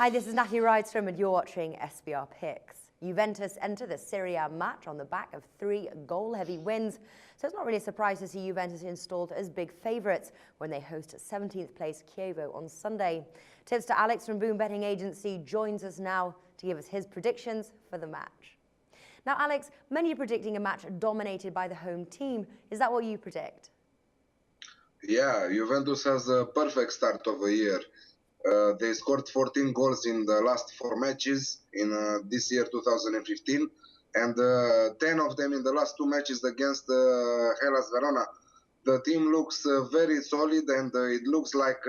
Hi, this is Natalie Rydstrom and you're watching SBR Picks. Juventus enter the Serie A match on the back of 3 goal-heavy wins, so it's not really a surprise to see Juventus installed as big favourites when they host 17th place Chievo on Sunday. Tipster Alex from Boom Betting Agency joins us now to give us his predictions for the match. Now Alex, many are predicting a match dominated by the home team. Is that what you predict? Yeah, Juventus has a perfect start of a year. They scored 14 goals in the last 4 matches in this year, 2015, and 10 of them in the last 2 matches against Hellas Verona. The team looks very solid, and it looks like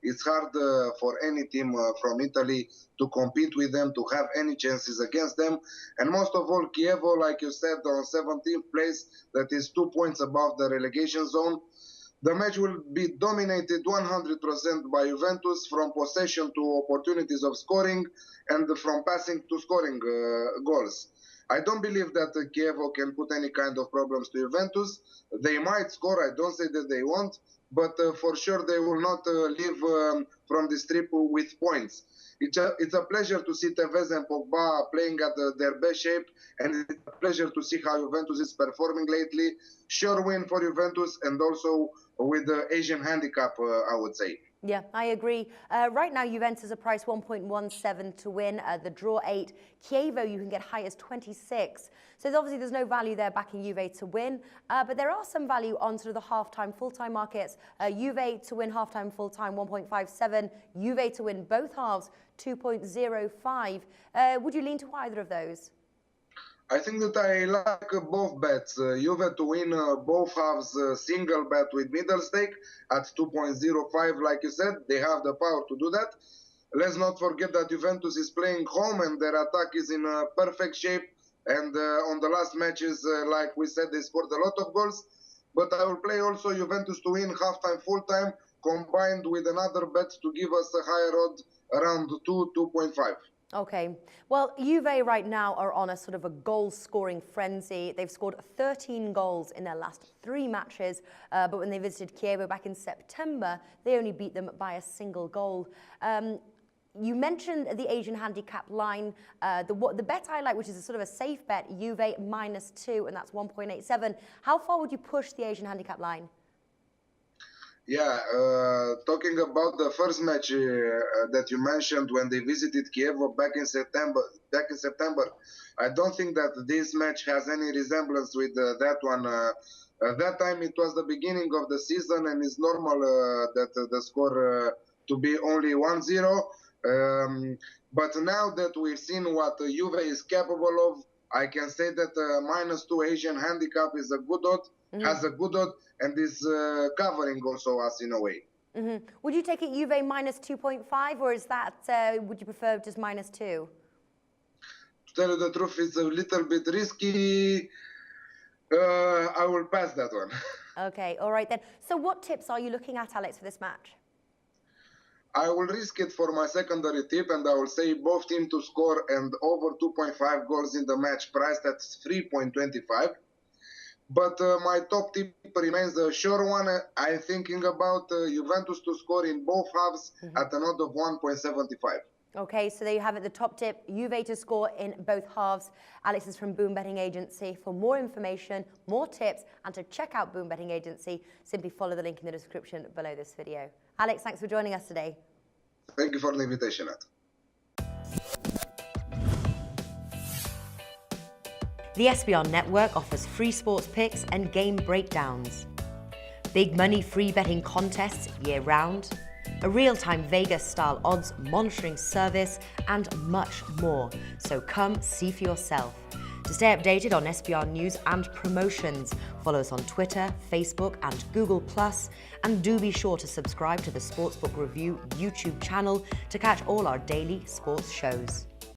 it's hard for any team from Italy to compete with them, to have any chances against them. And most of all, Chievo, like you said, on 17th place, that is 2 points above the relegation zone. The match will be dominated 100% by Juventus, from possession to opportunities of scoring and from passing to scoring goals. I don't believe that Chievo can put any kind of problems to Juventus. They might score, I don't say that they won't, but for sure they will not leave from this trip with points. It's a pleasure to see Tevez and Pogba playing at their best shape, and it's a pleasure to see how Juventus is performing lately. Sure win for Juventus, and also with the Asian handicap, I would say. Yeah, I agree. Right now, Juventus are priced 1.17 to win. The draw 8. Chievo, you can get high as 26. So obviously, there's no value there backing Juve to win. But there are some value on sort of the half-time, full-time markets. Juve to win half-time, full-time, 1.57. Juve to win both halves, 2.05. Would you lean to either of those? I think that I like both bets. Juve to win both halves, single bet with middle stake at 2.05, like you said. They have the power to do that. Let's not forget that Juventus is playing home and their attack is in perfect shape. And on the last matches, like we said, they scored a lot of goals. But I will play also Juventus to win half-time, full-time, combined with another bet to give us a higher odd around 2.5. Okay. Well, Juve right now are on a sort of a goal-scoring frenzy. They've scored 13 goals in their last 3 matches, but when they visited Chievo back in September, they only beat them by a single goal. You mentioned the Asian handicap line. The bet I like, which is a sort of a safe bet, Juve -2, and that's 1.87. How far would you push the Asian handicap line? Yeah, talking about the first match that you mentioned when they visited Chievo back in September, I don't think that this match has any resemblance with that one. At that time, it was the beginning of the season, and it's normal that the score to be only 1-0. But now that we've seen what Juve is capable of, I can say that -2 Asian handicap is a good odd, has a good odd, and is covering also us in a way. Would you take it Juve -2.5, or is that, would you prefer just -2? To tell you the truth, it's a little bit risky. I will pass that one. Okay, all right then. So what tips are you looking at, Alex, for this match? I will risk it for my secondary tip, and I will say both teams to score and over 2.5 goals in the match, priced at 3.25. But my top tip remains a sure one. I'm thinking about Juventus to score in both halves at an odd of 1.75. Okay, so there you have it, the top tip, Juve to score in both halves. Alex is from Boom Betting Agency. For more information, more tips, and to check out Boom Betting Agency, simply follow the link in the description below this video. Alex, thanks for joining us today. Thank you for the invitation, Nat. The SBR network offers free sports picks and game breakdowns, big money free betting contests year-round, a real-time Vegas-style odds monitoring service, and much more. So come see for yourself. To stay updated on SBR news and promotions, follow us on Twitter, Facebook, and Google+, and do be sure to subscribe to the Sportsbook Review YouTube channel to catch all our daily sports shows.